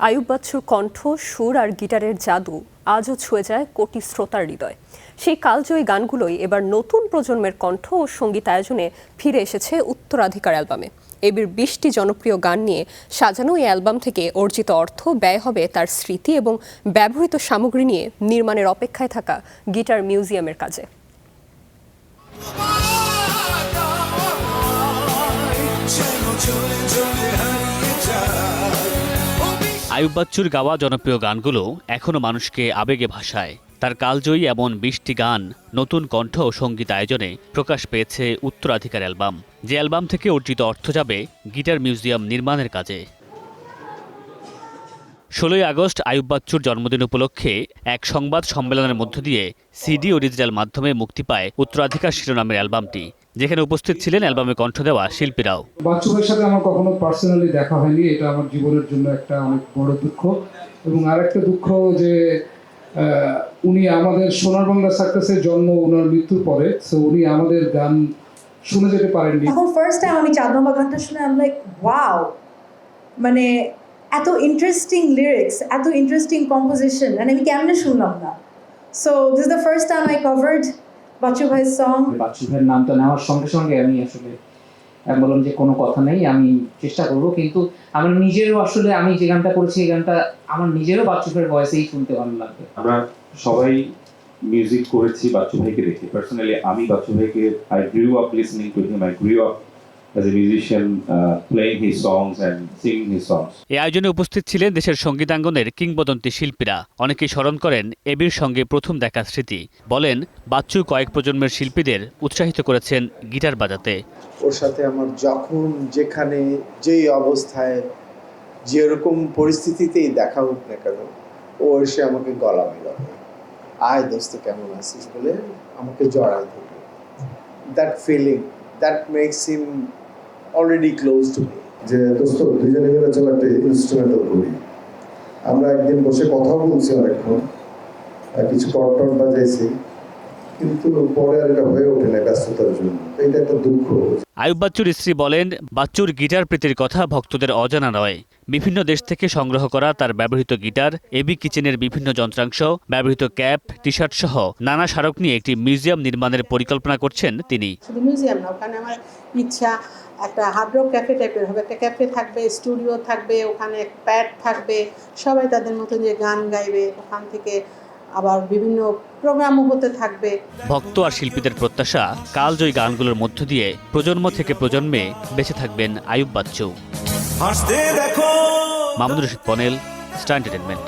আয়ুব বাচ্চুর কণ্ঠ, সুর আর গিটারের জাদু আজও ছুঁয়ে যায় কোটি শ্রোতার হৃদয়। সেই কালজয়ী গানগুলোই এবার নতুন প্রজন্মের কণ্ঠ ও সঙ্গীতায়োজনে ফিরে এসেছে উত্তরাধিকার অ্যালবামে। এবির 20টি জনপ্রিয় গান নিয়ে সাজানো এই অ্যালবাম থেকে অর্জিত অর্থ ব্যয় হবে তার স্মৃতি এবং ব্যবহৃত সামগ্রী নিয়ে নির্মাণের অপেক্ষায় থাকা গিটার মিউজিয়ামের কাজে। আয়ুব বাচ্চুর গাওয়া জনপ্রিয় গানগুলো এখনও মানুষকে আবেগে ভাসায়। তার কালজয়ী এমন 20টি গান নতুন কণ্ঠ ও সঙ্গীত আয়োজনে প্রকাশ পেয়েছে উত্তরাধিকার অ্যালবাম, যে অ্যালবাম থেকে অর্জিত অর্থ যাবে গিটার মিউজিয়াম নির্মাণের কাজে। 16ই আগস্ট আয়ুব বাচ্চুর জন্মদিন উপলক্ষে এক সংবাদ সম্মেলনের মধ্য দিয়ে সিডি ও ডিজিটাল মাধ্যমে মুক্তি পায় উত্তরাধিকার শিরোনামের অ্যালবামটি, যেখানে উপস্থিত ছিলেন অ্যালবামে কণ্ঠ দেওয়া শিল্পীরাও। বাচ্চু ভাইয়ের সাথে আমার কখনো পার্সোনালি দেখা হয়নি, এটা আমার জীবনের জন্য একটা অনেক বড় দুঃখ। এবং আরেকটা দুঃখ যে উনি আমাদের সোনার বাংলা সার্কাসের জন্ম ওনার মৃত্যুর পরে, সো উনি আমাদের গান শুনে যেতে পারেননি। এখন ফার্স্ট টাইম আমি চাঁদমামা গানটা শুনে আমি লাইক ওয়াও, মানে এত ইন্টারেস্টিং লিরিক্স, এত ইন্টারেস্টিং কম্পোজিশন, মানে আমি কেমনে শুনলাম না। So this is the first time I covered Bachchu ভাইয়ের সং। বাচ্চু ভাইয়ের নামটা নেওয়ার সঙ্গে সঙ্গে আমি আসলে বললাম যে কোনো কথা নেই, আমি চেষ্টা করব। কিন্তু আমার নিজেরও আসলে আমি যে গানটা করেছি এই গানটা আমার নিজেরও বাচ্চু ভাইয়ের ভয়েসেই শুনতে ভালো লাগবে। আমরা সবাই মিউজিক করেছি বাচ্চু ভাইকে দেখে। পার্সোনালি আমি বাচ্চু ভাইকে I grew up listening to him. I grew up as a musician, playing his songs and singing his songs. এই আয়োজনে উপস্থিত ছিলেন দেশের সঙ্গীতাঙ্গনের কিংবদন্তি শিল্পীরা। অনেকেই স্মরণ করেন এবির সঙ্গে প্রথম দেখা স্মৃতি। বলেন, বাচ্চু কয়েক প্রজন্মের শিল্পীদের উৎসাহিত করেছেন গিটার বাজাতে। ওর সাথে আমার যখন যেখানে যেই অবস্থায় যেরকম পরিস্থিতিতেই দেখা হোক না কেন, ও এসে আমাকে গলা মেলাবে, আয় দোস্ত কেমন আছিস বলে আমাকে জড়ায় ধরবে। That feeling, that makes him already close to me. যে দোস্ত দুজনে মিলে চলো একটা ইনস্ট্রুমেন্টাল করি। আমরা একদিন বসে কথা বলছি অনেকক্ষণ, কিছু কর্ড বাজাইছি, কিন্তু পরে আর এটা হয়ে ওঠে না ব্যস্ততার জন্য। এটা একটা দুঃখ। আয়ুব বাচ্চুর স্ত্রী বলেন, বাচ্চুর গিটার প্রীতির কথা ভক্তদের অজানা নয়। বিভিন্ন দেশ থেকে সংগ্রহ করা তার ব্যবহৃত গিটার, এবি কিচেনের বিভিন্ন যন্ত্রাংশ, ব্যবহৃত ক্যাপ, টি শার্ট সহ নানা স্মারক নিয়ে একটি মিউজিয়াম নির্মাণের পরিকল্পনা করছেন তিনি। শুধু মিউজিয়াম না, ওখানে আমার ইচ্ছা একটা হার্ড রক ক্যাফে টাইপের হবে। একটা ক্যাফে থাকবে, স্টুডিও থাকবে, ওখানে প্যাড থাকবে, সবাই তাদের মতো যে গান গাইবে, ওখান থেকে আবার বিভিন্ন প্রোগ্রামও হতে থাকবে। ভক্ত আর শিল্পীদের প্রত্যাশা, কালজয়ী গানগুলোর মধ্য দিয়ে প্রজন্ম থেকে প্রজন্মে বেঁচে থাকবেন Ayub Bachchu. Mamunur Rashid panel, star entertainment.